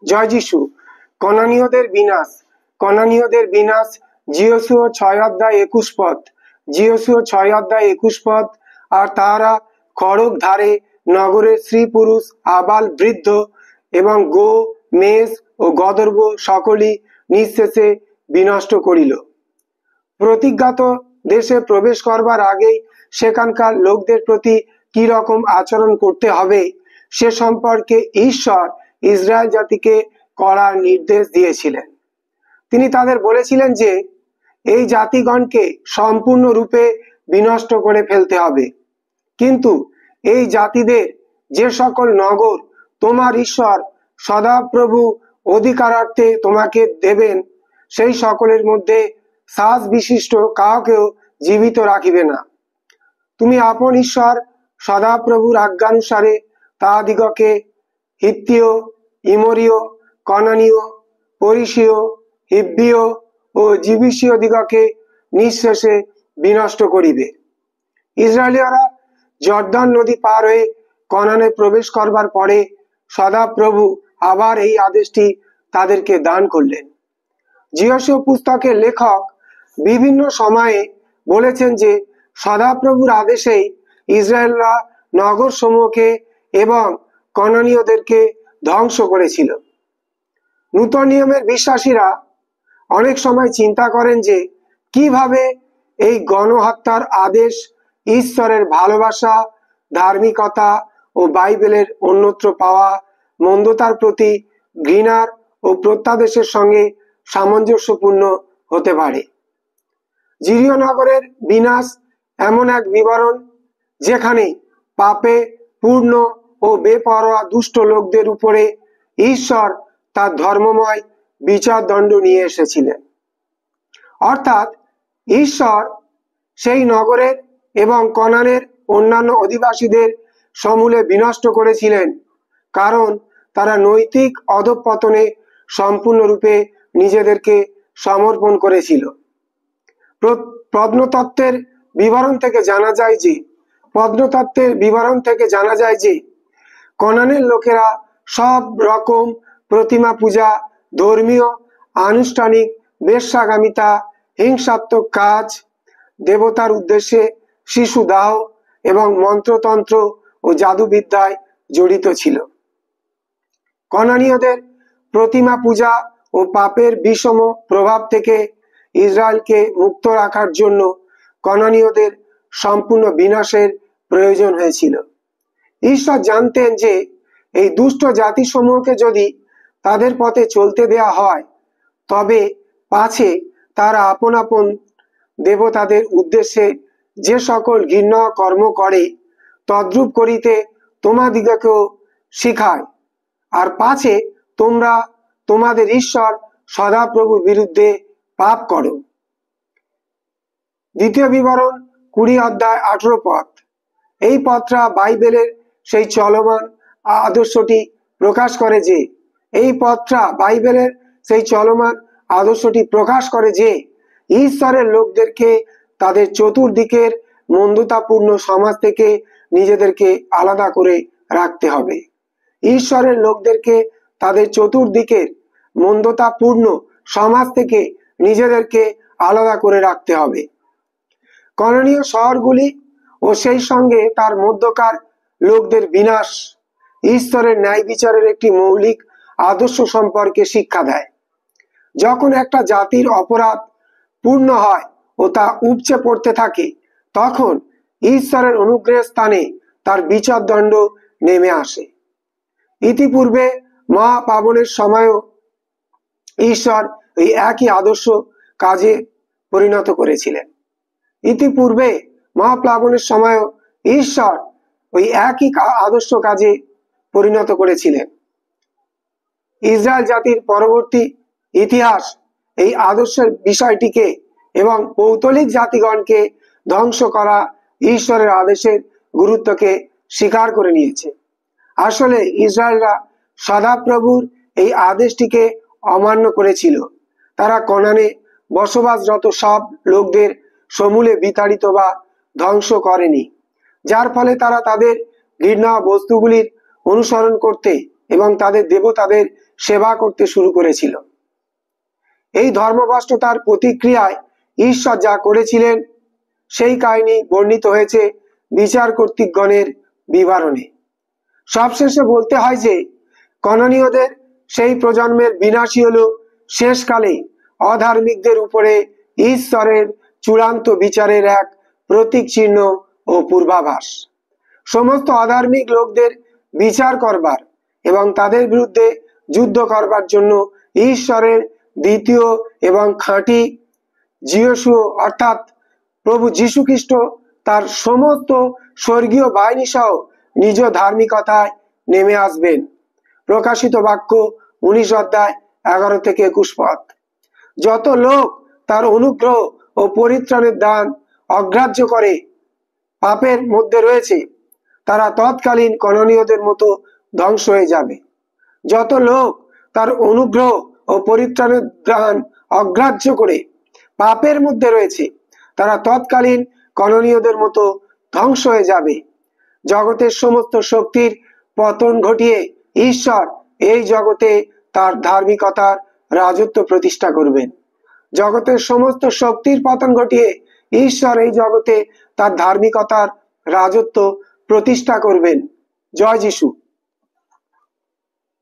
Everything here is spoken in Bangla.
জয় যিশু। কনানীয়দের বিনাশ। কনানীয়দের বিনাশ জিওসুয় 6:21 পদ। জিওসুয় 6:21 পদ। আর তাহারা খড়গ ধারে নগরের স্ত্রী পুরুষ আবাল বৃদ্ধ এবং গো মেষ ও গদর্ভ সকলই নিঃশেষে বিনষ্ট করিল। প্রতিজ্ঞাত দেশে প্রবেশ করবার আগেই সেখানকার লোকদের প্রতি কি রকম আচরণ করতে হবে সে সম্পর্কে ঈশ্বর ইসরায়েল জাতিকে করার নির্দেশ দিয়েছিলেন। তিনি তাদের বলেছিলেন যে এই জাতিগণকে সম্পূর্ণরূপে বিনষ্ট করে ফেলতে হবে, কিন্তু এই জাতিদের যে সকল নগর তোমার ঈশ্বর সদাপ্রভু অধিকারার্থে তোমাকে দেবেন সেই সকলের মধ্যে শ্বাস বিশিষ্ট কাউকেও জীবিত রাখিবে না। তুমি আপন ঈশ্বর সদাপ্রভুর আজ্ঞানুসারে তাহাদিগকে হিত্তীয়, ইমরীয়, কনানীয়, পরিসীয়, হিব্বীয় ও জিবুসীয় দিগকে নিঃশেষে বিনষ্ট করিবে। ইসরায়েলীয়রা জর্দান নদী পার হয়ে কনানে প্রবেশ করবার পরে সদাপ্রভু আবার এই আদেশটি তাদেরকে দান করলেন। জিওসীয় পুস্তকের লেখক বিভিন্ন সময়ে বলেছেন যে সদাপ্রভুর আদেশেই ইসরায়েলরা নগর সমূহকে এবং কনানীয়দেরকে ধ্বংস করেছিল। নূতন নিয়মের বিশ্বাসীরা অনেক সময় চিন্তা করেন যে কিভাবে এই গণহত্যার আদেশ ঈশ্বরের ভালোবাসা, ধার্মিকতা ও বাইবেলের অন্যত্র পাওয়া মন্দতার প্রতি ঘৃণার ও প্রত্যাদেশের সঙ্গে সামঞ্জস্যপূর্ণ হতে পারে। জিরিয় নগরের বিনাশ এমন এক বিবরণ যেখানে পাপে পূর্ণ ও বেপরোয়া দুষ্ট লোকদের উপরে ঈশ্বর তার ধর্মময় বিচার দণ্ড নিয়ে এসেছিলেন। অর্থাৎ ঈশ্বর সেই নগরের এবং কনানের অন্যান্য অধিবাসীদের সমূলে বিনষ্ট করেছিলেন, কারণ তারা নৈতিক অধঃপতনে সম্পূর্ণরূপে নিজেদেরকে সমর্পণ করেছিল। প্রত্নতত্ত্বের বিবরণ থেকে জানা যায় যে কনানের লোকেরা সব রকম প্রতিমা পূজা, ধর্মীয় আনুষ্ঠানিক বেশ্যাগামিতা, হিংসাত্মক কাজ, দেবতার উদ্দেশ্যে শিশু দাহ এবং মন্ত্রতন্ত্র ও জাদুবিদ্যায় জড়িত ছিল। কনানীয়দের প্রতিমা পূজা ও পাপের বিষম প্রভাব থেকে ইসরায়েলকে মুক্ত রাখার জন্য কনানীয়দের সম্পূর্ণ বিনাশের প্রয়োজন হয়েছিল। ঈশ্বর জানতেন যে এই দুষ্ট জাতিসমূহকে যদি তাদের পথে চলতে দেয়া হয় তবে পাছে তারা আপন আপন দেবতাদের উদ্দেশ্যে যে সকল ঘৃণ্য কর্ম করে তদ্রূপ করিতে তোমাদিগকেও শিখায়, আর পাছে তোমরা তোমাদের ঈশ্বর সদাপ্রভুর বিরুদ্ধে পাপ করো। দ্বিতীয় বিবরণ 20:18 পদ। এই পদটা বাইবেলের সেই চলমান আদর্শটি প্রকাশ করে যে ঈশ্বরের লোকদেরকে তাদের চতুর্দিকের মন্দতাপূর্ণ সমাজ থেকে নিজেদেরকে আলাদা করে রাখতে হবে। ঈশ্বরের লোকদেরকে তাদের চতুর্দিকের মন্দতাপূর্ণ সমাজ থেকে নিজেদেরকে আলাদা করে রাখতে হবে। কনানীয় শহরগুলি ও সেই সঙ্গে তার মধ্যকার লোকদের বিনাশ ঈশ্বরের ন্যায় বিচারের একটি মৌলিক আদর্শ সম্পর্কে শিক্ষা দেয়। যখন একটা জাতির অপরাধ পূর্ণ হয় ও তা উপচে পড়তে থাকে তখন ঈশ্বরের অনুগ্রহের স্থানে তার বিচার দণ্ড নেমে আসে। ইতিপূর্বে মহাপাবনের সময়ও ঈশ্বর এই একই আদর্শ কাজে পরিণত করেছিলেন। ইসরায়েল জাতির পরবর্তী ইতিহাস এই আদর্শের বিষয়টিকে এবং পৌত্তলিক জাতিগণকে ধ্বংস করা ঈশ্বরের আদেশের গুরুত্বকে স্বীকার করে নিয়েছে। আসলে ইসরায়েলরা সদাপ্রভুর এই আদেশটিকে অমান্য করেছিল। তারা কনানে বসবাসরত সব লোকদের সমূলে বিতাড়িত বা ধ্বংস করেনি, যার ফলে তারা তাদের ঘৃণা বস্তুগুলির অনুসরণ করতে এবং তাদের দেবতাদের সেবা করতে শুরু করেছিল। এই ধর্মভ্রষ্টতার প্রতিক্রিয়ায় ঈশ্বর যা করেছিলেন সেই কাহিনী বর্ণিত হয়েছে বিচার কর্তৃকগণের বিবরণে। সবশেষে বলতে হয় যে কনানীয়দের সেই প্রজন্মের বিনাশই হলো শেষকালে অধার্মিকদের উপরে ঈশ্বরের চূড়ান্ত বিচারের এক প্রতীক চিহ্ন ও পূর্বাভাস। সমস্ত অধার্মিক লোকদের বিচার করবার এবং তাদের বিরুদ্ধে যুদ্ধ করবার জন্য ঈশ্বরের দ্বিতীয় এবং খাঁটি যিশু অর্থাৎ প্রভু যীশু খ্রিস্ট তার সমস্ত স্বর্গীয় বাহিনী সহ নিজ ধার্মিকতায় নেমে আসবেন। প্রকাশিত বাক্য 19 অধ্যায় 11 থেকে 21 পদ। যত লোক তার অনুগ্রহ ও পরিত্রাণের দান অগ্রাহ্য করে পাপের মধ্যে রয়েছে তারা তৎকালীন কনানীয়দের মতো ধ্বংস হয়ে যাবে। যত লোক তার অনুগ্রহ ও পরিত্রাণের দান অগ্রাহ্য করে পাপের মধ্যে রয়েছে তারা তৎকালীন কনানীয়দের মতো ধ্বংস হয়ে যাবে। জগতের সমস্ত শক্তির পতন ঘটিয়ে ঈশ্বর এই জগতে তার ধার্মিকতার রাজত্ব প্রতিষ্ঠা করবেন। জগতের সমস্ত শক্তির পতন ঘটিয়ে ঈশ্বর এই জগতে তার ধার্মিকতার রাজত্ব প্রতিষ্ঠা করবেন। জয় যিশু।